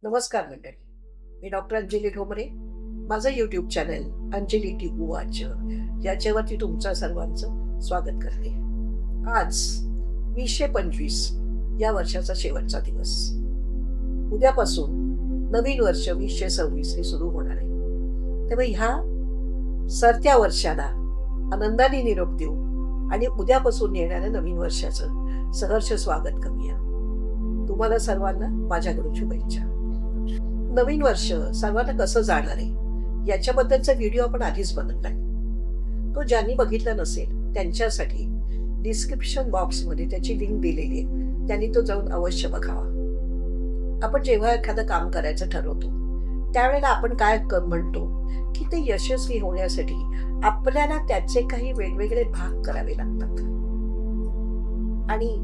नमस्कार मंडळी. मी डॉक्टर अंजली ढोमरे. माझं यूट्यूब चॅनल अंजली टिपू वाच याच्यावरती तुमचं सर्वांचं स्वागत करते. आज 2025 या वर्षाचा शेवटचा दिवस. उद्यापासून नवीन वर्ष 2026 हे सुरू होणार आहे. त्यामुळे ह्या सरत्या वर्षाला आनंदाने निरोप देऊ आणि उद्यापासून येणाऱ्या नवीन वर्षाचं सहर्ष स्वागत करूया. तुम्हाला सर्वांना माझ्याकडून शुभेच्छा. नवीन वर्ष सर्वांना कसं जाणार आहे याच्याबद्दलचा व्हिडिओ आपण आधीच बनवलाय. तो ज्यांनी बघितला नसेल त्यांच्यासाठी डिस्क्रिप्शन बॉक्समध्ये त्याची लिंक दिलेली आहे. त्यांनी तो जाऊन अवश्य बघावा. आपण जेव्हा एखादं काम करायचं ठरवतो त्यावेळेला आपण काय म्हणतो की ते यशस्वी होण्यासाठी आपल्याला त्याचे काही वेगवेगळे भाग करावे लागतात आणि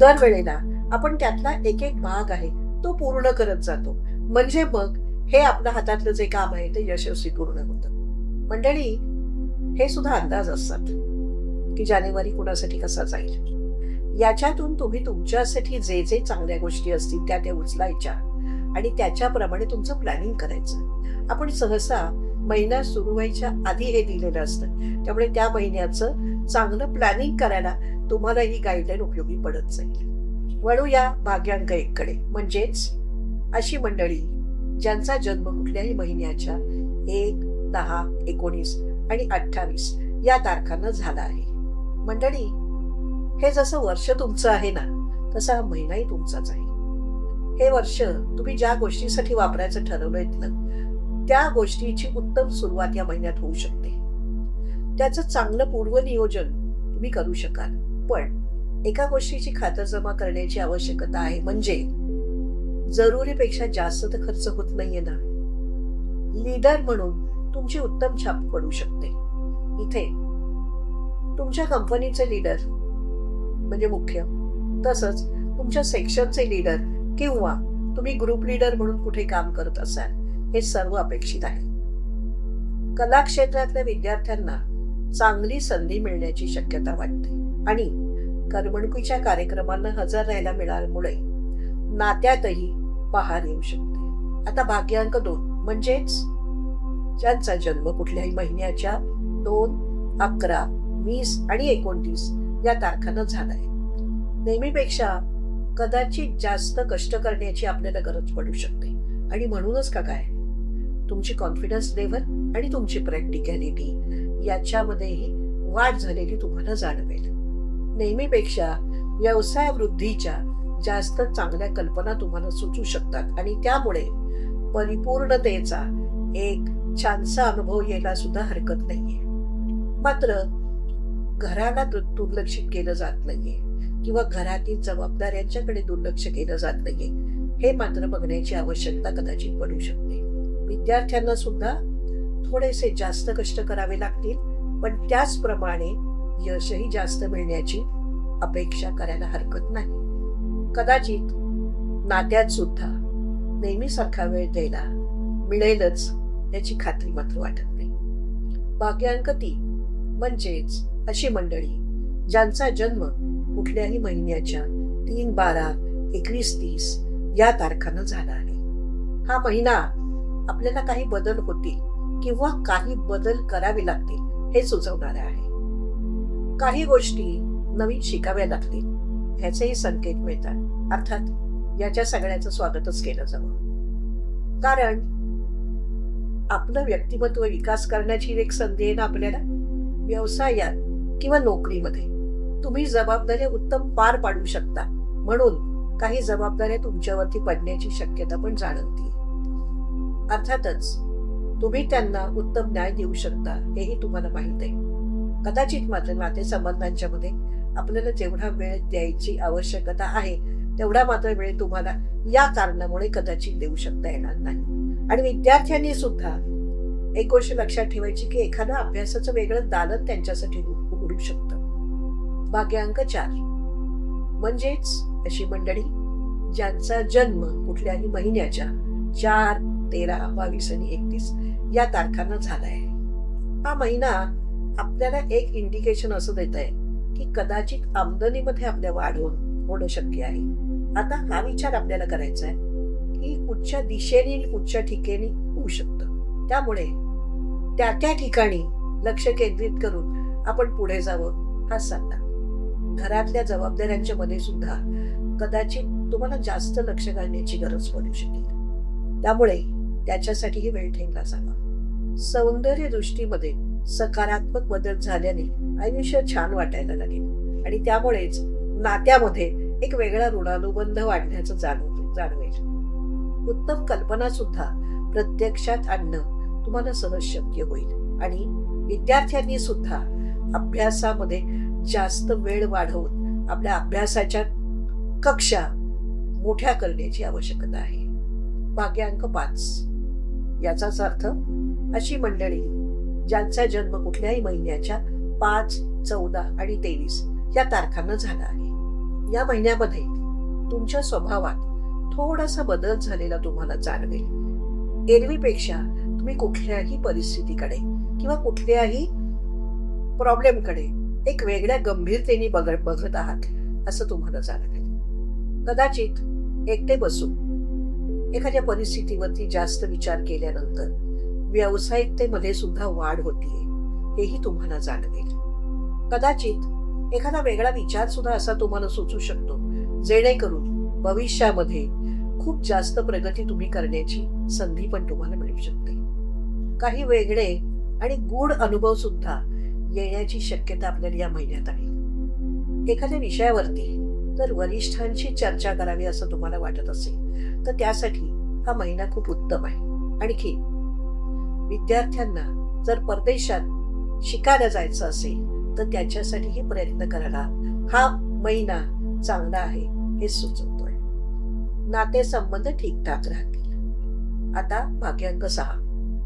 दरवेळेला आपण त्यातला एक एक भाग आहे तो पूर्ण करत जातो. म्हणजे मग हे आपल्या हातातलं जे काम आहे ते यशस्वी पूर्ण होतं. मंडळी, हे सुद्धा अंदाज असतात की जानेवारी कुणासाठी कसा जाईल. याच्यातून तुम्ही तुमच्यासाठी जे जे चांगल्या गोष्टी असतील त्या उचलायच्या आणि त्याच्याप्रमाणे तुमचं प्लॅनिंग करायचं. आपण सहसा महिना सुरू व्हायच्या आधी हे दिलेलं असतं. त्यामुळे त्या महिन्याचं चांगलं प्लॅनिंग करायला तुम्हाला ही गाईडलाईन उपयोगी पडत जाईल. वळूया भाग्यांक 1 कडे. म्हणजेच अशी मंडळी ज्यांचा जन्म कुठल्याही महिन्याच्या 1, 10, 19 आणि 28 या तारखांना झाला आहे. मंडळी, हे जसं वर्ष तुमचं आहे ना तसा हा महिनाही तुमचाच आहे. हे वर्ष तुम्ही ज्या गोष्टीसाठी वापरायचं ठरवलंय ना त्या गोष्टीची उत्तम सुरुवात या महिन्यात होऊ शकते. त्याचं चांगलं पूर्वनियोजन तुम्ही करू शकाल. पण एका गोष्टीची खातरजमा करण्याची आवश्यकता आहे. म्हणजे जरुरीपेक्षा जास्त तर खर्च होत नाहीये ना. लीडर म्हणून तुमची उत्तम छाप पडू शकते. इथे तुमच्या कंपनीचे लीडर म्हणजे मुख्य, तसंच तुमच्या सेक्शनचे लीडर किंवा तुम्ही ग्रुप लीडर म्हणून कुठे काम करत असाल हे सर्व अपेक्षित आहे. कला क्षेत्रातल्या विद्यार्थ्यांना चांगली संधी मिळण्याची शक्यता वाटते आणि करमणुकीच्या कार्यक्रमांना हजर राहायला मिळाल्यामुळे नात्यातही बहार येऊ शकते. आता भाग्यांक 2 म्हणजेच ज्यांचा जन्म कुठल्याही महिन्याच्या 2, 11, 20 आणि 29 या तारखांना झालाय. नेहमीपेक्षा कदाचित जास्त कष्ट करण्याची आपल्याला गरज पडू शकते आणि म्हणूनच का काय तुमची कॉन्फिडन्स लेव्हल आणि तुमची प्रॅक्टिकॅलिटी याच्यामध्येही वाढ झालेली तुम्हाला जाणवेल. नेहमीपेक्षा व्यवसाय वृद्धीच्या जास्त चांगल्या कल्पना तुम्हाला सुचू शकतात आणि त्यामुळे परिपूर्णतेचा एक छानसा अनुभव यायला सुद्धा हरकत नाहीये. मात्र घराला दुर्लक्षित केलं जात नाहीये किंवा घरातील जबाबदाऱ्यांच्याकडे दुर्लक्ष केलं जात नाहीये हे मात्र बघण्याची आवश्यकता कदाचित पडू शकते. विद्यार्थ्यांना सुद्धा थोडेसे जास्त कष्ट करावे लागतील, पण त्याचप्रमाणे यशही जास्त मिळण्याची अपेक्षा करायला हरकत नाही. कदाचित नात्यात सुद्धा नेहमीसारखा वेळ द्यायला मिळेलच याची खात्री मात्र वाटत नाही. भाग्यांक 3 म्हणजेच अशी मंडळी ज्यांचा जन्म कुठल्याही महिन्याच्या 3, 12, 21, 30 या तारखांना झाला आहे. हा महिना आपल्याला काही बदल होतील किंवा काही बदल करावे लागतील हे सुचवणारे आहे. काही गोष्टी नवीन शिकाव्या लागतील ह्याचेही संकेत मिळतात. अर्थात याच्या सगळ्याचं स्वागतच केलं जावं, कारण आपलं व्यक्तिमत्व विकास करण्याची एक संधी आहे ना आपल्याला. व्यवसायात किंवा नोकरीमध्ये तुम्ही जबाबदाऱ्या उत्तम पार पाडू शकता, म्हणून काही जबाबदाऱ्या तुमच्यावरती पडण्याची शक्यता पण जाणवते. अर्थातच तुम्ही त्यांना उत्तम न्याय देऊ शकता हेही तुम्हाला माहित आहे. कदाचित मात्र नातेसंबंधांच्या मध्ये आपल्याला जेवढा वेळ द्यायची आवश्यकता आहे तेवढा मात्र वेळ तुम्हाला या कारणामुळे कदाचित देऊ शकता येणार नाही. आणि विद्यार्थ्यांनी सुद्धा एक गोष्ट लक्षात ठेवायची की एखादं अभ्यासाचं वेगळं दालन त्यांच्यासाठी उघडू शकतं. भाग्यांक 4 म्हणजेच अशी मंडळी ज्यांचा जन्म कुठल्याही महिन्याच्या 4, 13, 22 आणि 31 या तारखांना झालाय. हा महिना आपल्याला एक इंडिकेशन असं देत आहे की कदाचित आमदनीमध्ये आपल्या वाढ होणं शक्य आहे. आता हा विचार आपल्याला करायचा आहे ही कुठच्या दिशेने आणि कुठच्या ठिकाणी होऊ शकतं. त्यामुळे त्या ठिकाणी लक्ष केंद्रित करून आपण पुढे जावं हा सल्ला. घरातल्या जबाबदाऱ्यांच्या मध्ये सुद्धा कदाचित तुम्हाला जास्त लक्ष घालण्याची गरज पडू शकेल. त्यामुळे त्याच्यासाठीही वेळ ठेवला जावा. सौंदर्य दृष्टीमध्ये सकारात्मक बदल झाल्याने आयुष्य छान वाटायला लागेल आणि त्यामुळेच नात्यामध्ये एक वेगळा ऋणानुबंध वाढण्याचं जाणवेल. उत्तम कल्पना सुद्धा प्रत्यक्षात आणणं तुम्हाला सहज शक्य होईल आणि विद्यार्थ्यांनी सुद्धा अभ्यासामध्ये जास्त वेळ वाढवून आपल्या अभ्यासाच्या कक्षा मोठ्या करण्याची आवश्यकता आहे. भाग्यांक 5. याचाच अर्थ अशी मंडळी ज्यांचा जन्म कुठल्याही महिन्याच्या 5, 14 आणि 23 या तारखांना झाला आहे. या महिन्यामध्ये तुमच्या स्वभावात थोडासा बदल झालेला तुम्हाला जाणवेल. एरवीपेक्षा तुम्ही कुठल्याही परिस्थितीकडे किंवा कुठल्याही प्रॉब्लेमकडे एक वेगळ्या गंभीरतेने बघत आहात असं तुम्हाला जाणवेल. कदाचित एकटे बसून एखाद्या परिस्थितीवरती जास्त विचार केल्यानंतर व्यावसायिकतेमध्ये सुद्धा वाढ होतीये हेही तुम्हाला जाणवेल. कदाचित एखादा वेगळा विचार सुद्धा असा तुम्हाला सुचू शकतो जेणेकरून भविष्यामध्ये खूप जास्त प्रगती तुम्ही करण्याची संधी पण तुम्हाला मिळू शकते. काही वेगळे आणि गूढ अनुभव सुद्धा येण्याची शक्यता आपल्याला या महिन्यात आहे. एखाद्या विषयावरती जर वरिष्ठांशी चर्चा करावी असं तुम्हाला वाटत असेल तर त्यासाठी हा महिना खूप उत्तम आहे. आणखी विद्यार्थ्यांना जर परदेशात शिकायला जायचं असेल तर त्याच्यासाठीही प्रयत्न करायला हा महिना चांगला आहे हे सुचवतोय. नातेसंबंध ठीकठाक राहतील. आता भाग्यांक 6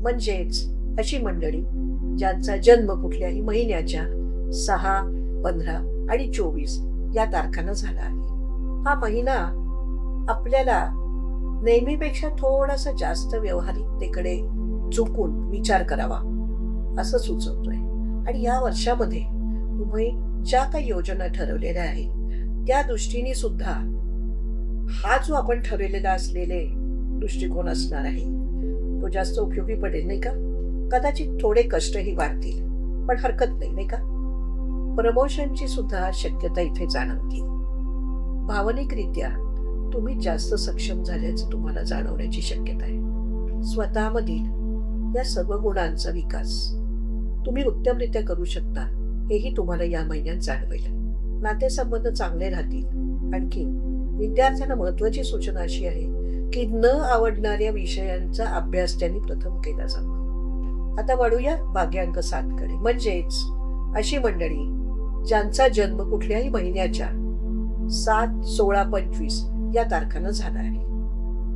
म्हणजेच अशी मंडळी ज्यांचा जन्म कुठल्याही महिन्याच्या 6, 15 आणि 24 या तारखांना झाला आहे. हा महिना आपल्याला नेहमीपेक्षा थोडासा जास्त व्यवहारिकतेकडे झुकून विचार करावा असं सुचवतोय. आणि या वर्षामध्ये तुम्ही ज्या काही योजना ठरवलेल्या आहेत त्या दृष्टीने सुद्धा हा जो आपण ठरवलेला असलेले दृष्टिकोन असणार आहे तो जास्त उपयोगी पडेल नाही का. कदाचित थोडे कष्टही वाढतील पण हरकत नाही का. प्रमोशनची सुद्धा शक्यता इथे जाणवते. भावनिकरित्या तुम्ही जास्त सक्षम झाल्याचं तुम्हाला जाणवण्याची शक्यता आहे. स्वतःमधील या सर्व गुणांचा विकास तुम्ही उत्तमरित्या करू शकता हेही तुम्हाला या महिन्यात जाणवेल. नातेसंबंध चांगले राहतील. आणखी विद्यार्थ्यांना महत्वाची सूचना अशी आहे की न आवडणाऱ्या विषयांचा अभ्यास त्यांनी प्रथम केला जावा. आता वळूया भाग्यांक 7 कडे म्हणजेच अशी मंडळी ज्यांचा जन्म कुठल्याही महिन्याच्या 7, 16, 25 या तारखांना झाला आहे.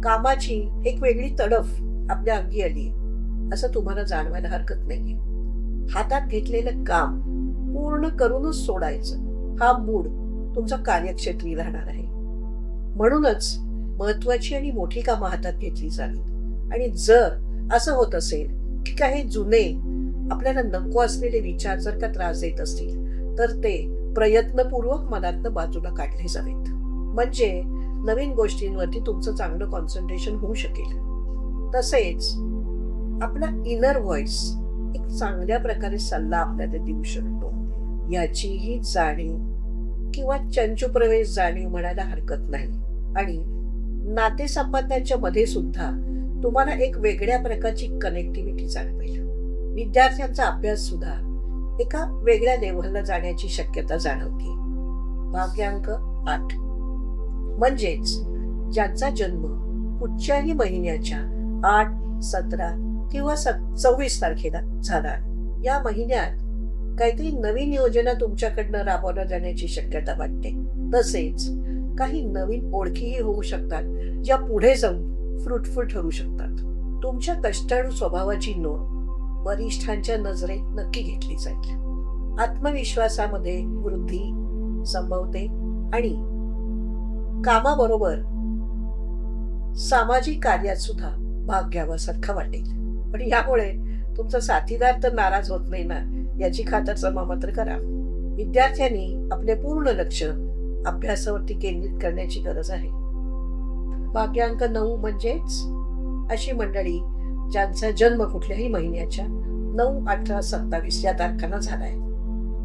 कामाची एक वेगळी तडफ आपल्या अंगी आली असं तुम्हाला जाणवायला हरकत नाहीये. हातात घेतलेलं काम पूर्ण करूनच सोडायचं हा मूड तुमचा कार्यक्षेत्री राहणार आहे. म्हणूनच महत्वाची आणि मोठी कामं हातात घेतली जावीत. आणि जर असं होत असेल की काही जुने आपल्याला नको असलेले विचार जर का त्रास देत असतील तर ते प्रयत्नपूर्वक मनातनं बाजूला काढले जावेत. म्हणजे नवीन गोष्टींवरती तुमचं चांगलं कॉन्सन्ट्रेशन होऊ शकेल. तसेच आपला इनर व्हॉइस एक चांगल्या प्रकारे सल्ला आपल्याला देऊ शकतो याचीही जाणीव किंवा चंचुप्रवेश जाणीव म्हणायला हरकत नाही. आणि नातेसंबंधांच्या मध्ये सुद्धा तुम्हाला एक वेगळ्या प्रकारची कनेक्टिव्हिटी जाणवेल. विद्यार्थ्यांचा अभ्यास सुद्धा एका वेगळ्या लेव्हलला जाण्याची शक्यता जाणवते. भाग्यांक 8 म्हणजेच ज्यांचा जन्म कुठच्याही महिन्याच्या 8, 17 किंवा 24 तारखेला झाला. या महिन्यात काहीतरी नवीन योजना तुमच्याकडनं राबवल्या जाण्याची शक्यता वाटते. तसेच काही नवीन ओळखीही होऊ शकतात ज्या पुढे जाऊन फ्रुटफुल ठरू शकतात. तुमच्या कष्टाळू स्वभावाची नोंद वरिष्ठांच्या नजरेत नक्की घेतली जाईल. आत्मविश्वासामध्ये वृद्धी संभवते आणि कामाबरोबर सामाजिक कार्यात सुद्धा भाग घ्यावासारखा वाटेल. पण यामुळे तुमचा साथीदार तर नाराज होत नाही ना याची खातरजमा मात्र करा. विद्यार्थ्यांनी आपले पूर्ण लक्ष अभ्यासावरती केंद्रित करण्याची गरज आहे. भाग्यांक 9 म्हणजेच अशी मंडळी ज्यांचा जन्म कुठल्याही महिन्याच्या 9, 18, 27 या तारखांना झालाय.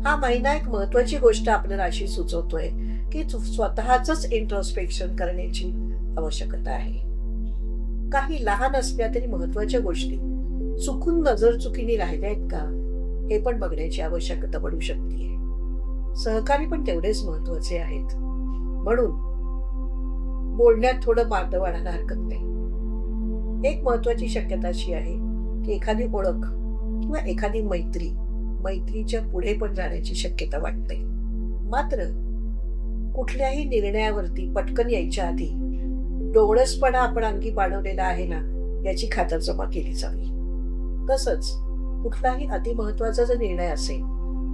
हा महिना एक महत्वाची गोष्ट आपल्या राशी सुचवतोय की स्वतःच इंट्रोस्पेक्शन करण्याची आवश्यकता आहे. काही लहान असल्या तरी महत्वाच्या गोष्टी चुकून नजर चुकीने राहिल्या आहेत का हे पण बघण्याची आवश्यकता पडू शकते. सहकारी पण तेवढेच महत्वाचे आहेत. म्हणून बोलण्यात थोडं मार्ग वाढायला हरकत नाही. एक महत्वाची शक्यता अशी आहे की एखादी ओळख किंवा एखादी मैत्रीच्या पुढे पण जाण्याची शक्यता वाटते. मात्र कुठल्याही निर्णयावरती पटकन यायच्या आधी डोळसपणा आपण अंगी बाळगलेला आहे ना याची खातरजमा केली जावी. तसंच कुठलाही अतिमहत्वाचा जर निर्णय असेल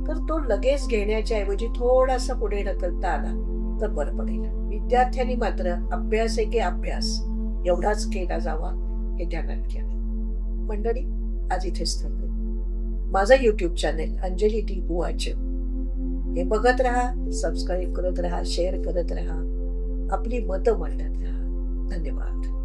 तर तो लगेच घेण्याच्या ऐवजी थोडासा पुढे ढकलता आला तर बरं पडेल. विद्यार्थ्यांनी मात्र अभ्यास आहे की अभ्यास एवढाच केला जावा हे ध्यानात घ्या. मंडळी, आज इथेच थांबलो. माझा YouTube चॅनेल अंजली टी गुवाच हे बघत राहा, सबस्क्राईब करत राहा, शेअर करत राहा, आपली मतं मांडत राहा. धन्यवाद.